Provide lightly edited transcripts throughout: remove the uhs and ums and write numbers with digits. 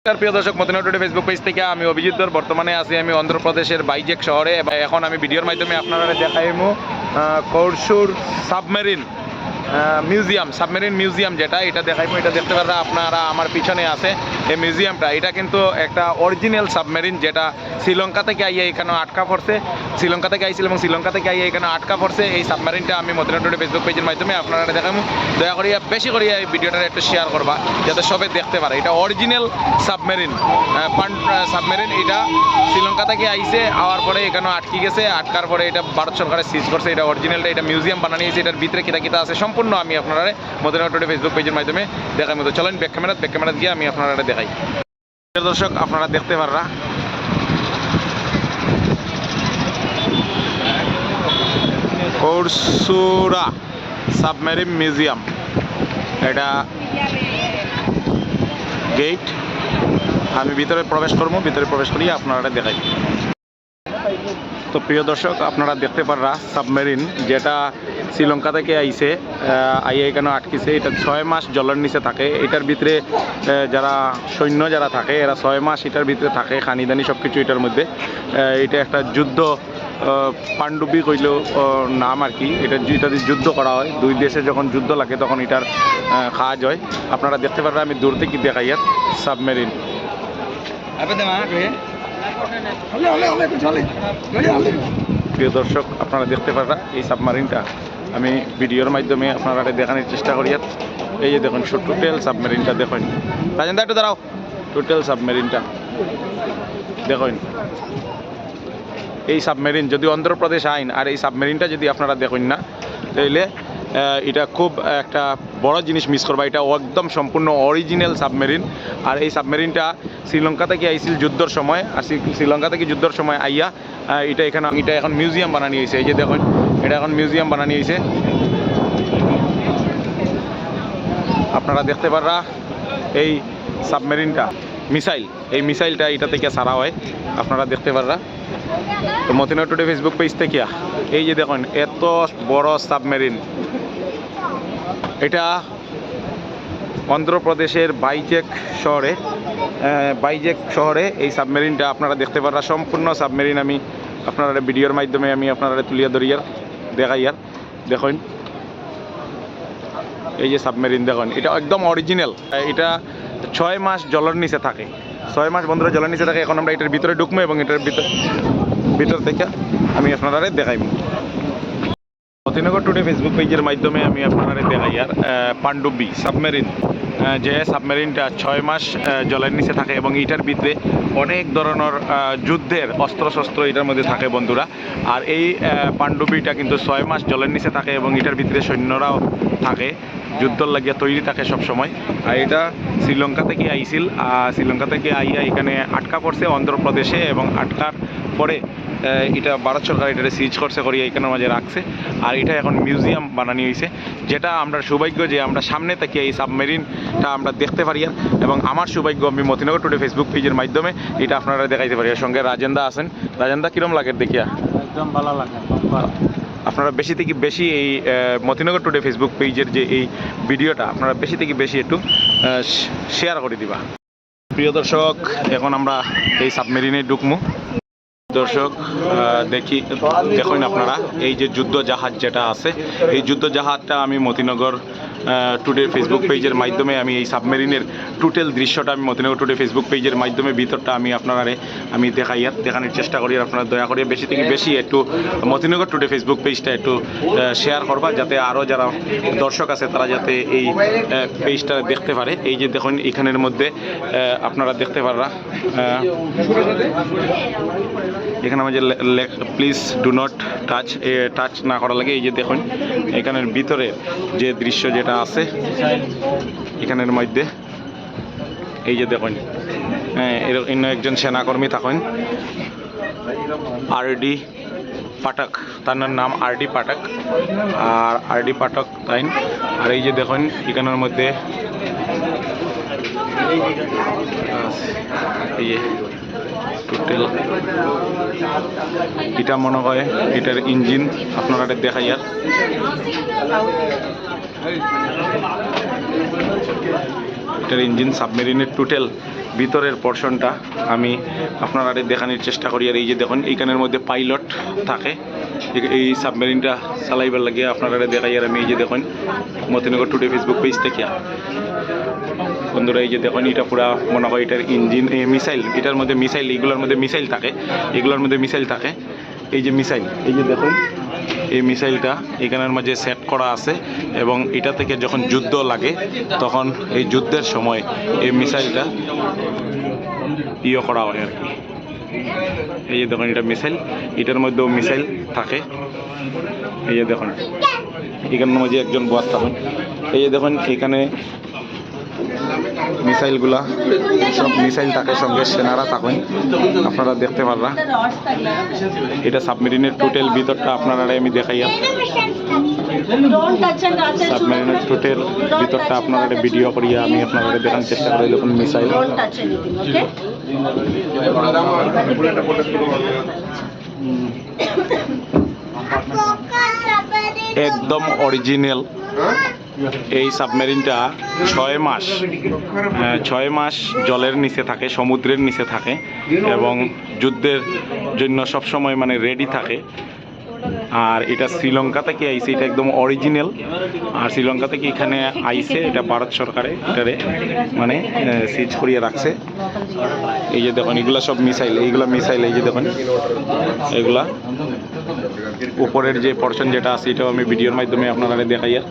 প্রিয় দর্শক, Medina today Facebook page থেকে আমি অভিজিৎ দর। বর্তমানে আছি আমি অন্ধ্রপ্রদেশের বাইজেক শহরে। এখন আমি ভিডিওর মাধ্যমে আপনারা দেখাইমু কৌরসুর সাবমেরিন সাবমেরিন মিউজিয়াম যেটা এটা দেখাইমু। এটা দেখতে পারা আপনারা আমার পিছনে আছে এই মিউজিয়ামটা। এটা কিন্তু একটা অরিজিনাল সাবমেরিন যেটা শ্রীলঙ্কা থেকে আইয়া এখানে আটকা পড়ছে। শ্রীলঙ্কা থেকে আইছিল এবং শ্রীলঙ্কা থেকে আইয়া এখানে আটকা পড়ছে। এই সাবমেরিনটা আমি মদিনা টুডে ফেসবুক পেজের মাধ্যমে আপনারা দেখাইমু। দয়া করিয়া বেশি করিয়া এই ভিডিওটা একটু শেয়ার করবা যাতে সবাই দেখতে পারে। এটা অরিজিনাল সাবমেরিন সাবমেরিন। এটা শ্রীলঙ্কা থেকে আইছে, আওয়ার পরে এখানে আটকে গেছে। আটকার পরে এটা ভারত সরকারের সিজ করছে। এটা অরিজিনালটা, এটা মিউজিয়াম বানানিয়েছে। এটার ভিতরে কিতা কিতা আছে সম্পূর্ণ আমি আপনারা মদিনা টুডে ফেসবুক পেজের মাধ্যমে দেখার মতো। চলেন ব্যাক ক্যামেরাত গিয়ে আমি আপনারা দেখাই। দর্শক, আপনারা দেখতে পাররা কৌরসুরা সাবমেরিন মিউজিয়াম। এটা গেট। আমি ভিতরে প্রবেশ করবো, ভিতরে প্রবেশ করিয়ে আপনারা দেখাই। তো প্রিয় দর্শক, আপনারা দেখতে পাররা সাবমেরিন যেটা শ্রীলঙ্কা থেকে আইছে, আইয়া এখানে আটকিছে। এটা 6 মাস জলের নিচে থাকে। এটার ভিতরে যারা সৈন্য যারা থাকে এরা 6 মাস এটার ভিতরে থাকে, খানিদানি সব কিছু এটার মধ্যে। এটা একটা যুদ্ধ পাণ্ডুবি কইলেও নাম আর কি। এটা যুদ্ধ করা হয়, দুই দেশে যখন যুদ্ধ লাগে তখন এটার কাজ হয়। আপনারা দেখতে পারবেন, আমি দূর থেকে দেখাই আর সাবমেরিন। প্রিয় দর্শক, আপনারা দেখতে পারবেন এই সাবমেরিনটা আমি ভিডিওর মাধ্যমে আপনারা দেখানোর চেষ্টা করি। এই যে দেখুন টোটাল সাবমেরিনটা দেখুন। রাজেন্দা একটু দাঁড়াও। টোটাল সাবমেরিনটা দেখুন। এই সাবমেরিন যদি অন্ধ্রপ্রদেশ আইন আর এই সাবমেরিনটা যদি আপনারা দেখুন না, তাইলে এটা খুব একটা বড় জিনিস মিস করবা। এটা একদম সম্পূর্ণ অরিজিনাল সাবমেরিন। আর এই সাবমেরিনটা শ্রীলঙ্কা থেকে আইছিল যুদ্ধর সময়। আর শ্রীলঙ্কা থেকে যুদ্ধর সময় আইয়া এটা এখন মিউজিয়াম বানানি হয়েছে। এই যে দেখুন, এটা এখন মিউজিয়াম বানানি হয়েছে। আপনারা দেখতে পাররা এই সাবমেরিনটা এই মিসাইলটা এটা থেকে ছাড়া হয়, আপনারা দেখতে পাররা। তো মদিনা টুডে ফেসবুক পেজ থেকে এই যে দেখুন এত বড় সাবমেরিন। এটা অন্ধ্রপ্রদেশের বাইজেক শহরে এই সাবমেরিনটা আপনারা দেখতে পাররা। সম্পূর্ণ সাবমেরিন আমি আপনারা ভিডিওর মাধ্যমে আমি আপনারা তুলিয়া ধরিয়ার দেখাইয়ার। দেখুন এই যে সাবমেরিন দেখুন, এটা একদম অরিজিনাল। এটা 6 মাস জলের নিচে থাকে। 6 মাস বন্ধুরা জলের নিচে থাকে। এখন আমরা এটার ভিতরে ঢুকবো এবং এটার ভিতর থেকে আমি আপনারা দেখাইব। মতিনগর টুডে ফেসবুক পেজের মাধ্যমে আমি আপনারা দেখাই আর পাণ্ডুবি সাবমেরিন, যে সাবমেরিনটা 6 মাস জলের নিচে থাকে এবং এটার ভিতরে অনেক ধরনের যুদ্ধের অস্ত্রশস্ত্র এটার মধ্যে থাকে বন্ধুরা। আর এই পাণ্ডুবিটা কিন্তু 6 মাস জলের নিচে থাকে এবং এটার ভিতরে সৈন্যরাও থাকে, যুদ্ধর লাগিয়া তৈরি থাকে সব সময়। আর এটা শ্রীলঙ্কা থেকে আইছিল। শ্রীলঙ্কা থেকে আইয়া এখানে আটকা পড়ছে অন্ধ্রপ্রদেশে এবং আটকার পরে এটা ভারত সরকার এটা সিজ করছে করিয়া এখানের মাঝে রাখছে। আর এটা এখন মিউজিয়াম বানানি হয়েছে, যেটা আমরা সৌভাগ্য যে আমরা সামনে থেকে এই সাবমেরিনটা আমরা দেখতে পারি। এবং আমার সৌভাগ্য আমি মতিনগর টুডে ফেসবুক পেজের মাধ্যমে এটা আপনারা দেখাইতে পারি। সঙ্গে রাজেন্দা আছেন। রাজেন্দা, কিরম লাগে দেখিয়া? একদম ভালো লাগে। আপনারা বেশি থেকে বেশি এই মতিনগর টুডে ফেসবুক পেজের যে এই ভিডিওটা আপনারা বেশি থেকে বেশি একটু শেয়ার করে দিবা। প্রিয় দর্শক, এখন আমরা এই সাবমেরিনে ঢুকমু। দর্শক দেখুন আপনারা এই যে যুদ্ধ জাহাজ যেটা আছে, এই যুদ্ধ জাহাজটা আমি মতিনগর টুডে ফেসবুক পেজের মাধ্যমে আমি এই সাবমেরিনের টোটাল দৃশ্যটা আমি মতিনগর টুডে ফেসবুক পেজের মাধ্যমে ভিতরটা আমি আপনারা আমি দেখানোর চেষ্টা করি। আপনারা দয়া করে বেশি থেকে বেশি একটু মতিনগর টুডে ফেসবুক পেজটা একটু শেয়ার করবা, যাতে আরও যারা দর্শক আছে তারা যাতে এই পেজটা দেখতে পারে। এই যে দেখুন এখানের মধ্যে আপনারা দেখতে পাররা এখানে আমাদের প্লিজ ডু নট টাচ না করা লাগে। এই যে দেখুন এখানের ভিতরে যে দৃশ্য যেটা আছে এখানের মধ্যে, এই যে দেখুন এরকম একজন সেনাকর্মী থাকেন আর.ডি. পাঠক, তার নাম আর.ডি. পাঠক। আর আর.ডি. পাঠক তাই। আর এই যে দেখুন এখানের মধ্যে এই যে টোটাল এটা মনে হয় এটার ইঞ্জিন আপনারা দেখাই। আর এটার ইঞ্জিন সাবমেরিনের টোটাল ভিতরের পোর্শনটা আমি আপনার আরে দেখানোর চেষ্টা করি। আর এই যে দেখুন এইখানের মধ্যে পাইলট থাকে এই সাবমেরিনটা চালাইবার লাগিয়ে আপনারা দেখাই। আর আমি এই যে দেখুন মতিনগর টুডে ফেসবুক পেজ থেকে বন্ধুরা এই যে দেখুন এটা পুরা মনে হয় এটার ইঞ্জিন মিসাইল, এটার মধ্যে মিসাইল, এইগুলোর মধ্যে মিসাইল থাকে, এগুলোর মধ্যে মিসাইল থাকে। এই যে মিসাইল, এই যে দেখুন এই মিসাইলটা এখানের মাঝে সেট করা আছে এবং এটা থেকে যখন যুদ্ধ লাগে তখন এই যুদ্ধের সময় এই মিসাইলটা করা হয় আর কি। এই যে দেখুন এটা মিসাইল, এটার মধ্যেও মিসাইল থাকে। এই যে দেখুন এখানের মাঝে একজন বস থাকেন। এই যে দেখুন এখানে মিসাইলগুলা সব মিসাইল থাকে, সঙ্গে সেনারা থাকেন, আপনারা দেখতে পাররা। এটা সাবমেরিনের টোটাল ভিতরটা আপনারা আমি দেখাইয়া, সাবমেরিনের টোটাল ভিতরটা আপনারা ভিডিও করিয়া আমি আপনারা দেখানোর চেষ্টা করি। দেখুন মিসাইল একদম অরিজিনাল। এই সাবমেরিনটা 6 মাস জলের নিচে থাকে, সমুদ্রের নিচে থাকে এবং যুদ্ধের জন্য সবসময় মানে রেডি থাকে। আর এটা শ্রীলঙ্কা থেকে আইছে, এটা একদম অরিজিনাল। আর শ্রীলঙ্কা থেকে এখানে আইছে, এটা ভারত সরকারে এটারে মানে সিজ করিয়ে রাখছে। এই যে দেখুন এগুলা সব মিসাইল, এইগুলা মিসাইল। এই যে দেখুন এগুলা উপরের যে পোর্শন যেটা আছে এটাও আমি ভিডিওর মাধ্যমে আপনারা দেখাইয়া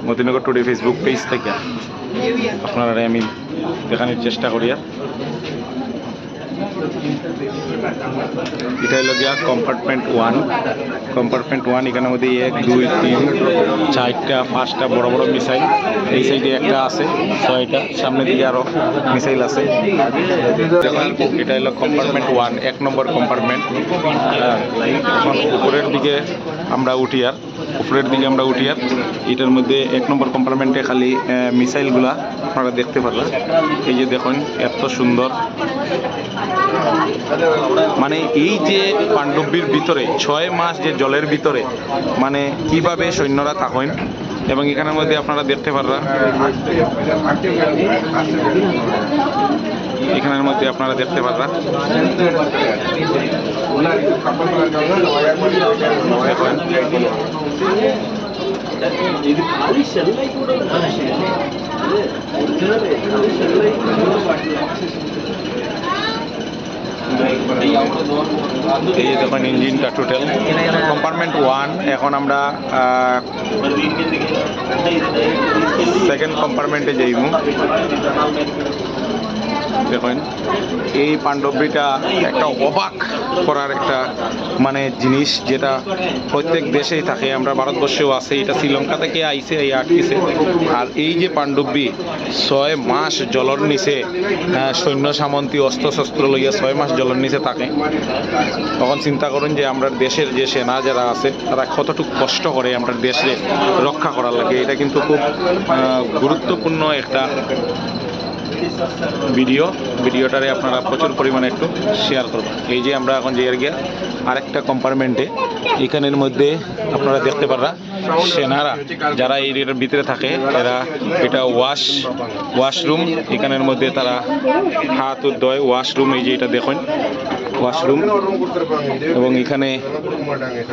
মতিনগর টুডে ফেসবুক পেজ থেকে আপনারা আমি দেখানোর চেষ্টা করি। এটা হলো গিয়া কম্পার্টমেন্ট 1। কম্পার্টমেন্ট 1 এখানের মধ্যে 1 2 3 4টা 5টা বড় বড় মিসাইল, এই সাইডে একটা আছে 6টা, সামনের দিকে আরো মিসাইল আছে। এটা হলো কম্পার্টমেন্ট 1, 1 নম্বর কম্পার্টমেন্ট। এখন উপরের দিকে আমরা উঠি আর এটার মধ্যে 1 নম্বর কম্পার্টমেন্টে খালি মিসাইলগুলা আপনারা দেখতে পারবেন। এই যে দেখুন এত সুন্দর, মানে এই যে পাণ্ডবীর ভিতরে 6 মাস যে জলের ভিতরে মানে কিভাবে সৈন্যরা থাকেন এবং এখানের মধ্যে আপনারা দেখতে পারবেন, এখানের মধ্যে আপনারা দেখতে পারবেন এই যে দেখুন ইঞ্জিনটা টোটাল কম্পার্টমেন্ট 1। এখন আমরা সেকেন্ড কম্পার্টমেন্টে যাইব। দেখুন এই পাণ্ডবীটা একটা অবাক করার একটা মানে জিনিস, যেটা প্রত্যেক দেশেই থাকে, আমরা ভারতবর্ষেও আছে, এটা শ্রীলঙ্কা থেকে আইছে, এই আটকিছে। আর এই যে পাণ্ডবী 6 মাস জলের নিচে, সৈন্য সামন্তি অস্ত্র শস্ত্র লইয়া 6 মাস জলের নিচে থাকে, তখন চিন্তা করুন যে আমরা দেশের যে সেনা যারা আছে তারা কতটুকু কষ্ট করে আমরা দেশে রক্ষা করার লাগে। এটা কিন্তু খুব গুরুত্বপূর্ণ একটা ভিডিওটারে আপনারা প্রচুর পরিমাণে একটু শেয়ার করবেন। এই যে আমরা এখন যে গিয়া আরেকটা কম্পার্টমেন্টে, এখানের মধ্যে আপনারা দেখতে পাররা সেনারা যারা এই এর ভিতরে থাকে, এরা এটা ওয়াশরুম, এখানের মধ্যে তারা হাত ধোয়, ওয়াশরুম। এই যে এটা দেখুন ওয়াশরুম, এবং এখানে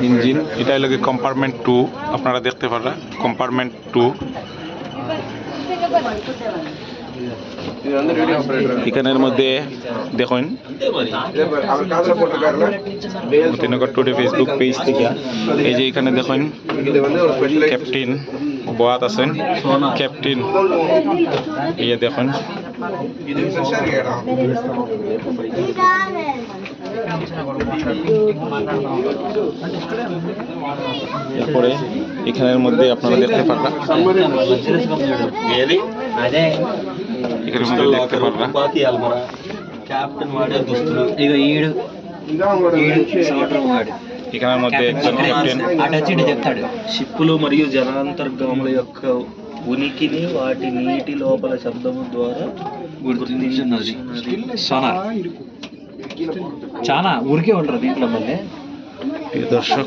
ইঞ্জিন। এটা হলো কি কম্পার্টমেন্ট 2, আপনারা দেখতে পাররা কম্পার্টমেন্ট 2। এখানের মধ্যে দেখুন মতিনগর টুডে ফেসবুক পেজ থেকে, এই যে এখানে দেখুন ক্যাপ্টেন বাত আছেন, ক্যাপ্টেন। এই যে দেখুন এরপরে এখানের মধ্যে আপনারা দেখতে পারবেন, এখানের মধ্যে দেখতে পারবেন ఎకనామీ మధ్య కెప్టెన్ చెప్తాడు షిప్పులు మరియు జలాంతర్గాముల యొక్క ఉనికిని వాటి నీటి లోపల శబ్దము ద్వారా గుర్తించినది. చాలా ఊరికే ఉంటారు దీంట్లో మళ్ళీ দর্শক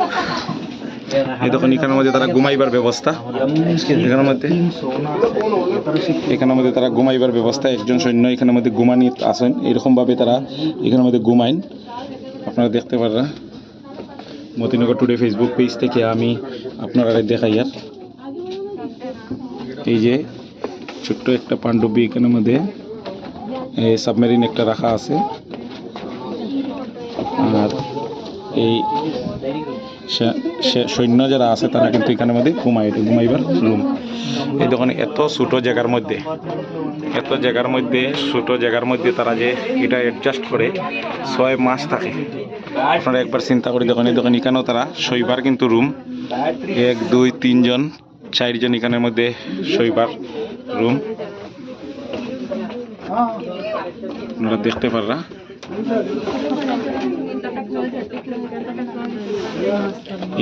এই দেখুন এখানের মধ্যে তারা ঘুমাইবার ব্যবস্থা, এখানের মধ্যে তারা ঘুমাইবার ব্যবস্থা, একজন সৈন্য এখানের মধ্যে ঘুমানি আসেন, এরকমভাবে তারা এখানের মধ্যে ঘুমাইন, আপনারা দেখতে পাররা। মতিনগর টুডে ফেসবুক পেজ থেকে আমি আপনারা দেখাই। আর এই যে ছোট্ট একটা পাণ্ডবী এখানের মধ্যে সাবমেরিন একটা রাখা আছে, আর এই সৈন্য যারা আছে তারা কিন্তু এখানের মধ্যে ঘুমাইবার রুম। এই দেখুন এত ছোট জায়গার মধ্যে ছোট জায়গার মধ্যে তারা যে এটা অ্যাডজাস্ট করে 6 মাস থাকে, আপনারা একবার চিন্তা করে দেখুন। এই দেখুন এখানেও তারা শৈবার কিন্তু রুম, 1 2 3 জন 4 জন এখানের মধ্যে শৈবার রুম, আপনারা দেখতে পাররা।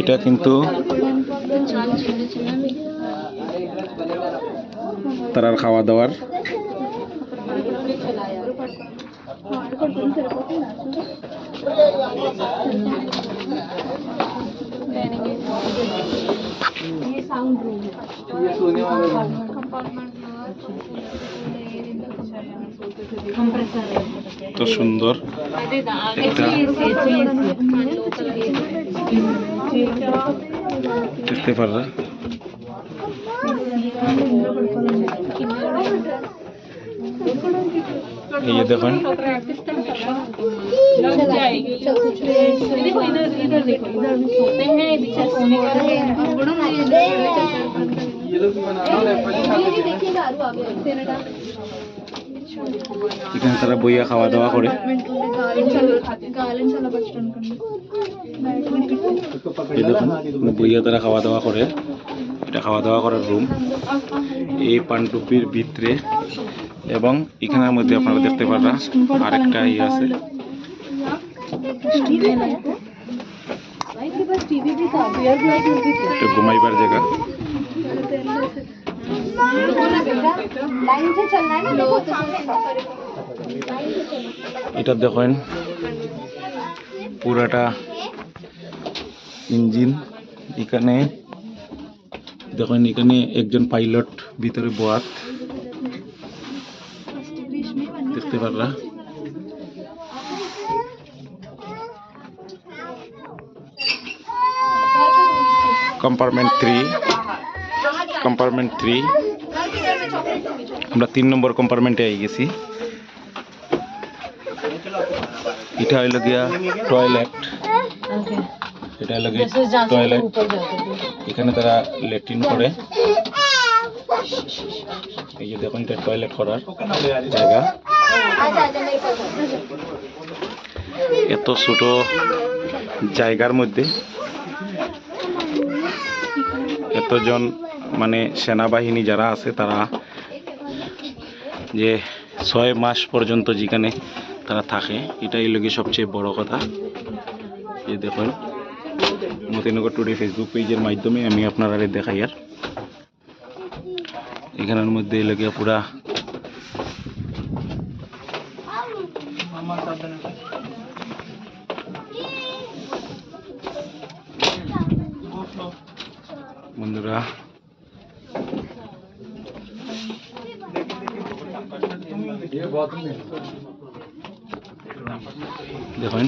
এটা কিন্তু তারার খাওয়া দাওয়ার। তো সুন্দর একটা দেখতে পাররা। এই যে দেখুন এখানে তারা বইয়া খাওয়া দাওয়া করে। এই দেখুন বইয়া তারা খাওয়া দাওয়া করে, এটা খাওয়া দাওয়া করার রুম এই পাণ্ডুপির ভিতরে। এবং এখানের মধ্যে আপনারা দেখতে পাররা আরেকটা ইয়ে আছে, একটা ঘুমাইবার জায়গা। এটা দেখেন পুরাটা ইঞ্জিন, এখানে দেখেন এখানে একজন পাইলট ভিতরে বয়াত দেখতে পাররা। কম্পার্টমেন্ট 3 আমরা 3 নম্বর কম্পার্টমেন্টে আই গেছি। এটা হইল গিয়া টয়লেট, এটা হইল গিয়া টয়লেট, এখানে তারা ল্যাট্রিন করে। এই যে দেখুন এটা টয়লেট করার জায়গা। এত ছোট জায়গার মধ্যে এতজন মানে সেনাবাহিনী যারা আছে তারা যে 6 মাস পর্যন্ত যেখানে তারা থাকে, এটাই লোকে সবচেয়ে বড় কথা। এই দেখুন মতিনগর টুডে ফেসবুক পেজের মাধ্যমে আমি আপনারা দেখাই। আর এখানের মধ্যে লোকে পুরা বন্ধুরা দেখুন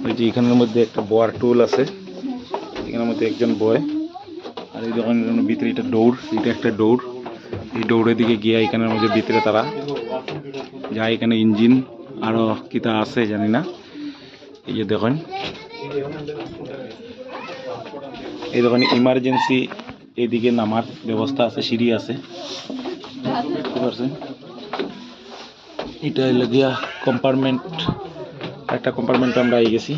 ওই যে এখানের মধ্যে একটা বয়ার টুল আছে, এখানের মধ্যে একজন বয়। আর এই দেখুন ভিতরে এটা দৌড়, এটা একটা দৌড়, এই দৌড়ের দিকে গিয়া এখানের মধ্যে ভিতরে তারা যায়। এখানে ইঞ্জিন আরো কিতা আছে জানি না। এই যে দেখুন এই দেখুন ইমার্জেন্সি এদিকে নামার ব্যবস্থা আছে, সিঁড়ি আছে, বুঝতে পারছেন। এটা হইল গিয়া কম্পার্টমেন্ট, একটা কম্পার্টমেন্ট আমরা আই গেছি,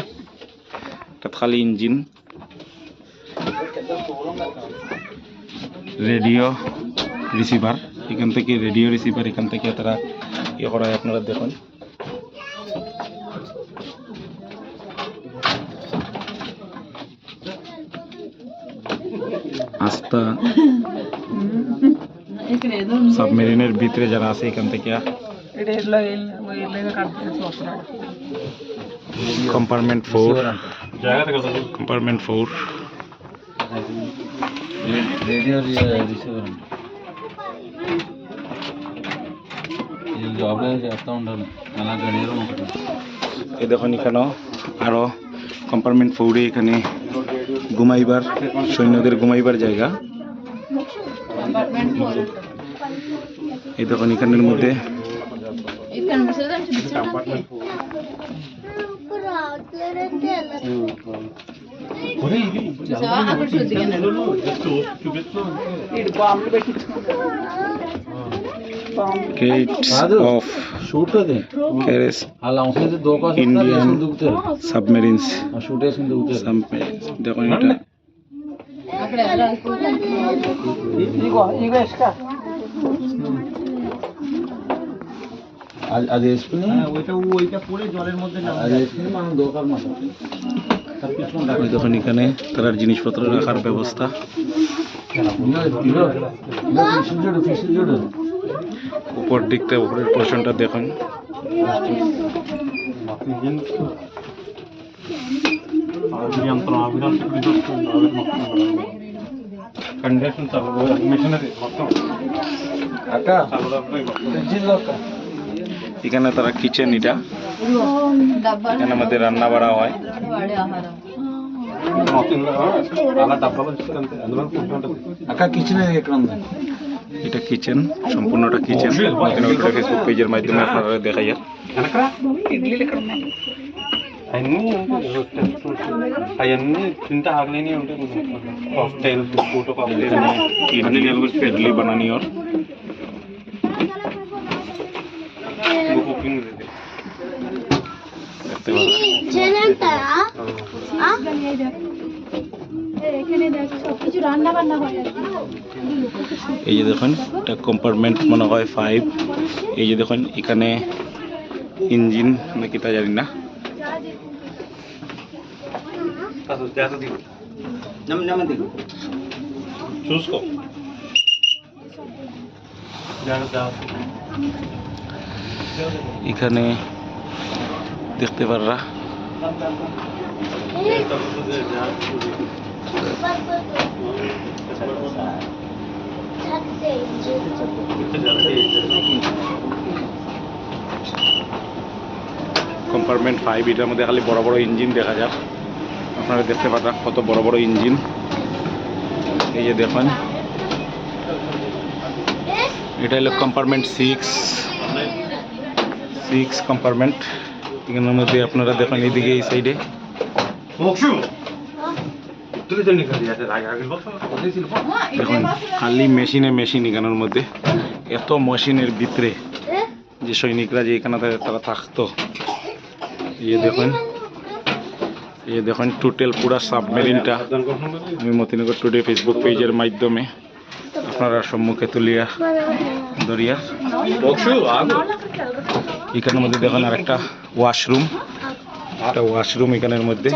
খালি ইঞ্জিন, রেডিও রিসিভার, এখান থেকে রেডিও রিসিভার এখান থেকে তারা ইয়ে করা হয়। আপনারা দেখুন আস্থা সাবমেরিনের ভিতরে যারা আছে এখান থেকে কম্পার্টমেন্ট 4 రేడియో రిసీవర్ అండి ఈ జాబ్లో చేస్తూ ఉండాలి అలా గడియారం ఒకటి এই দেখুন এখানেও আরও কম্পার্টমেন্ট ফৌড়ে এখানে ঘুমাইবার সৈন্যদের ঘুমাইবার জায়গা। এই দেখুন এখানের মধ্যে gates of షూట్ అది carriers వాళ్ళ అవసరం అయితే దూకాల్సి Indian దిగుతారు submarines ఆ షూట్ వేసుకుని దిగుతారు দেখুন এটা అది వేసుకుని అది వేసుకుని మనం దూకాలన్నమాట తప్పించుకుంటాం এই দেখুন এখানে তার জিনিসপত্র রাখার ব্যবস্থা। ఫిష్ చూడు ఫిష్ చూడు উপর দিকটা উপরের পোর্শনটা দেখুন అక్క ఫ్రిడ్జ్ అక్క এখানে তারা কিচেন এটা এখানে আমাদের রান্না বাড়া হয়। అక్క కిచెన్ ఎక్కడ ఉంది এটা কিচেন সম্পূর্ণটা কিচেন ফেসবুক পেজের মাধ্যমে আপনারা দেখা যায়। అవన్నీ తింటే ఆగలేని ఉంటాయి ইডলি বানানি ওর కుకింగ్ দেখতে পাবেন। এই যে দেখুন এটা কম্পার্টমেন্ট মনে হয় 5। এই যে দেখুন এখানে ইঞ্জিন নাকি তা জানি না। చూసుకో এখানে দেখতে পাররা কম্পার্টমেন্ট 5 এটার মধ্যে খালি বড় বড় ইঞ্জিন দেখা যায়। আপনারা দেখতে পাররা কত বড় বড় ইঞ্জিন। এই যে দেখুন এটা হলো কম্পার্টমেন্ট 6 কম্পার্টমেন্ট। এখানের মধ্যে আপনারা দেখুন এইদিকে এই সাইডে দেখুন খালি মেশিন এখানের মধ্যে এত মেশিনের ভিতরে যে সৈনিকরা যে এখানে তারা থাকতো। এই দেখুন টোটাল পুরা সাবমেরিনটা আমি মতিনগর টুডে ফেসবুক পেজের মাধ্যমে আপনারা সম্মুখে তুলিয়া ধরিয়া। এখানের মধ্যে দেখুন আর একটা ওয়াশরুম এখানের মধ্যে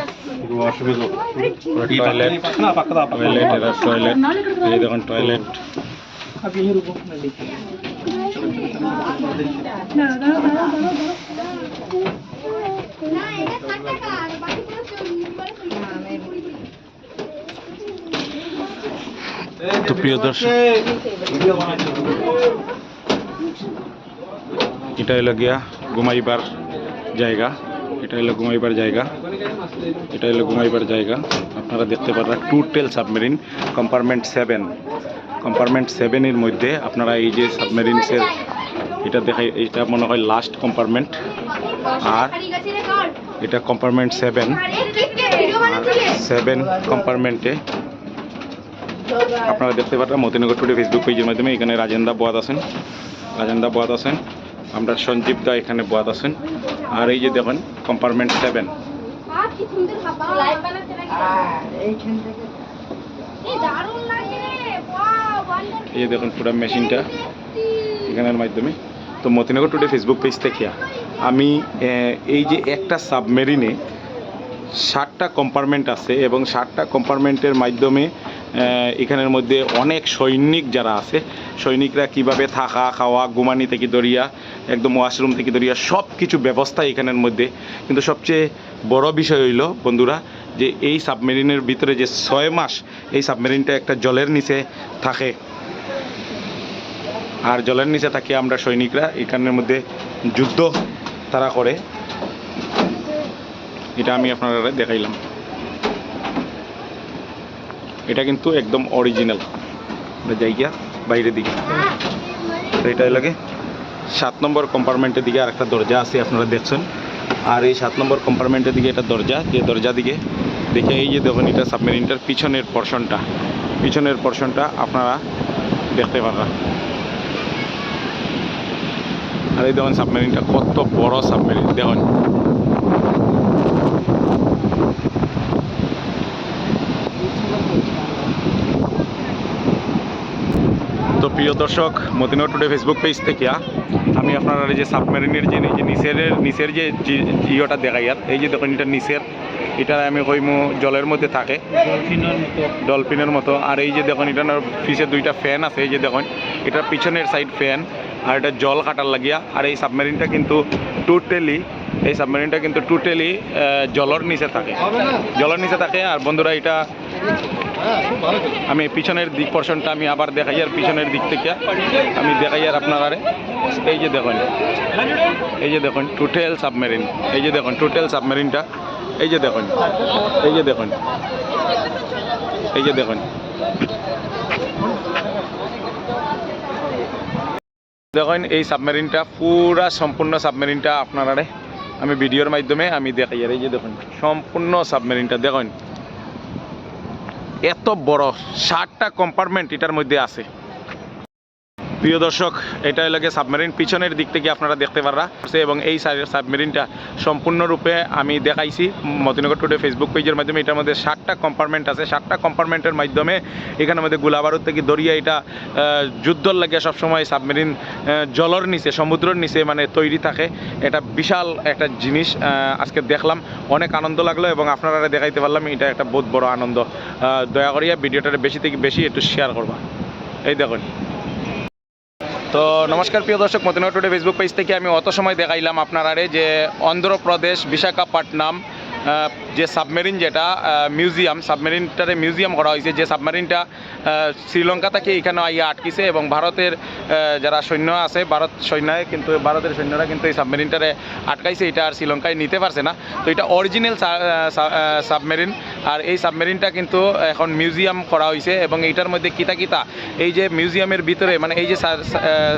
টয়লেট এই দেখুন টয়লেট। তো প্রিয় দর্শক এটা হলো গিয়া ঘুমাইবার জায়গা। এটা হলো ঘুমাইবার জায়গা। আপনারা দেখতে পারেন টোটাল সাবমেরিন কম্পার্টমেন্ট 7 এর মধ্যে আপনারা এই যে সাবমেরিনসের এটা দেখাই এটা মনে হয় লাস্ট কম্পার্টমেন্ট। আর এটা কম্পার্টমেন্ট 7 কম্পার্টমেন্টে আপনারা দেখতে পারেন মতিনগর টুডে ফেসবুক পেজের মাধ্যমে এখানে রাজেন্দা বোয়াদ আছেন আমরা সঞ্জীব দা এখানে বোয়াদ আছেন। আর এই যে দেখুন কম্পার্টমেন্ট 7 এই যে দেখুন পুরো মেশিনটা এখানের মাধ্যমে। তো মতিনগর টুডে ফেসবুক পেজ থেকে আমি এই যে একটা সাবমেরিনে 7টা কম্পার্টমেন্ট আছে এবং 7টা কম্পার্টমেন্টের মাধ্যমে এখানের মধ্যে অনেক সৈনিক যারা আছে সৈনিকরা কিভাবে থাকা খাওয়া ঘুমানি থেকে ধরিয়া একদম ওয়াশরুম থেকে ধরিয়া সব কিছু ব্যবস্থা এখানের মধ্যে। কিন্তু সবচেয়ে বড় বিষয় হইল বন্ধুরা যে এই সাবমেরিনের ভিতরে যে 6 মাস এই সাবমেরিনটা একটা জলের নিচে থাকে, আর জলের নিচে থাকি আমরা সৈনিকরা এখানের মধ্যে যুদ্ধ তারা করে, এটা আমি আপনারা দেখাইলাম। এটা কিন্তু একদম অরিজিনাল জায়গা বাইরের দিকে। তো এটা লাগে 7 নম্বর কম্পার্টমেন্টের দিকে আর একটা দরজা আছে আপনারা দেখছেন, আর এই 7 নম্বর কম্পার্টমেন্টের দিকে এটা দরজা, যে দরজা দিকে দেখে এই যে দেখুন এটা সাবমেরিনটার পিছনের পোর্শনটা আপনারা দেখতে পারবেন। আর এই দেখুন সাবমেরিনটা কত বড় সাবমেরিন দেখুন। তো প্রিয় দর্শক, মতিনগর টুডে ফেসবুক পেজ থেকে আমি আপনারা এই যে সাবমেরিনের যে নিচের যে ইয়েটা দেখাই, আর এই যে দেখুন এটা নিচের, এটা আমি কইমু জলের মধ্যে থাকে ডলফিনের মতো। আর এই যে দেখুন এটা পিছে 2টা ফ্যান আছে, এই যে দেখুন এটা পিছনের সাইড ফ্যান, আর এটা জল কাটার লাগিয়া। আর এই সাবমেরিনটা কিন্তু টোটালি জলের নিচে থাকে। আর বন্ধুরা এটা আমি পিছনের দিক পোর্শনটা আমি আবার দেখাই, আর পিছনের দিক থেকে আমি দেখাই আর আপনারা এই যে দেখুন টোটাল সাবমেরিন, এই যে দেখুন টোটাল সাবমেরিনটা, এই যে দেখুন দেখুন এই সাবমেরিনটা পুরা সম্পূর্ণ সাবমেরিনটা আপনারা আমি ভিডিওর মাধ্যমে আমি দেখাই। আর এই যে দেখুন সম্পূর্ণ সাবমেরিনটা দেখুন এত বড়, 7টা কম্পার্টমেন্ট এটার মধ্যে আছে। প্রিয় দর্শক, এটা লাগে সাবমেরিন পিছনের দিক থেকে আপনারা দেখতে পাররা, এবং এই সাবমেরিনটা সম্পূর্ণরূপে আমি দেখাইছি মতিনগর টুডে ফেসবুক পেজের মাধ্যমে। এটার মধ্যে 7টা কম্পার্টমেন্ট আছে, 7টা কম্পার্টমেন্টের মাধ্যমে এখানের মধ্যে গোলাবারুদ থেকে দরিয়া এটা যুদ্ধর লাগে সবসময় সাবমেরিন জলের নিচে, সমুদ্রের নিচে মানে তৈরি থাকে। এটা বিশাল একটা জিনিস আজকে দেখলাম, অনেক আনন্দ লাগলো এবং আপনারা দেখাইতে পারলাম, এটা একটা বহুত বড় আনন্দ। দয়া করিয়া ভিডিওটা বেশি থেকে বেশি একটু শেয়ার করবা। এই দেখুন। তো নমস্কার প্রিয় দর্শক, মতিনগর টুডে ফেসবুক পেজ থেকে আমি অত সময় দেখাইলাম আপনারা যে অন্ধ্রপ্রদেশ বিশাখাপট্টনম যে সাবমেরিন, যেটা সাবমেরিনটারে মিউজিয়াম করা হয়েছে, যে সাবমেরিনটা শ্রীলঙ্কা থেকে এখানে আইয়া আটকিছে এবং ভারতের যারা সৈন্য আছে, ভারতের সৈন্যরা কিন্তু এই সাবমেরিনটারে আটকাইছে, এটা আর শ্রীলঙ্কায় নিতে পারছে না। তো এটা অরিজিনাল সাবমেরিন, আর এই সাবমেরিনটা কিন্তু এখন মিউজিয়াম করা হয়েছে এবং এইটার মধ্যে কিতা এই যে মিউজিয়ামের ভিতরে মানে এই যে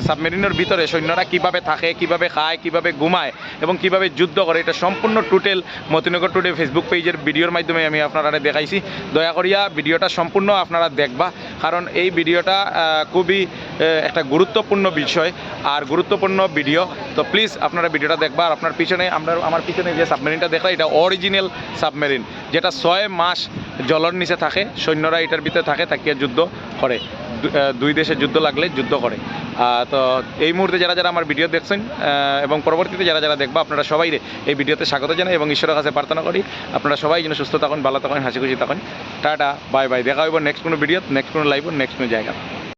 সাবমেরিনের ভিতরে সৈন্যরা কিভাবে থাকে, কিভাবে খায়, কিভাবে ঘুমায় এবং কিভাবে যুদ্ধ করে, এটা সম্পূর্ণ টোটাল মতিনগর টুডে ফেসবুক পেজের ভিডিওর মাধ্যমে আমি আপনারা দেখাইছি। দয়া করিয়া ভিডিওটা সম্পূর্ণ আপনারা দেখবা, কারণ এই ভিডিওটা খুবই একটা গুরুত্বপূর্ণ বিষয় আর গুরুত্বপূর্ণ ভিডিও। তো প্লিজ আপনারা ভিডিওটা দেখবা। আর আপনার পিছনে আমার পিছনে যে সাবমেরিনটা দেখলা, এটা অরিজিনাল সাবমেরিন, যেটা 6 মাস জলের নিচে থাকে, সৈন্যরা এটার ভিতরে থাকিয়ে যুদ্ধ করে, 2 দেশে যুদ্ধ লাগলে যুদ্ধ করে। তো এই মুহূর্তে যারা আমার ভিডিও দেখছেন এবং পরবর্তীতে যারা দেখবা, আপনারা সবাই এই ভিডিওতে স্বাগত জানাই এবং ঈশ্বরের কাছে প্রার্থনা করি আপনারা সবাই যেন সুস্থ থাকুন, ভালো থাকুন, হাসি খুশি থাকুন। Tata, bye bye. দেখা হইব নেক্সট কোনো ভিডিও, নেক্সট কোনো লাইভ, নেক্সট কোনো জায়গা।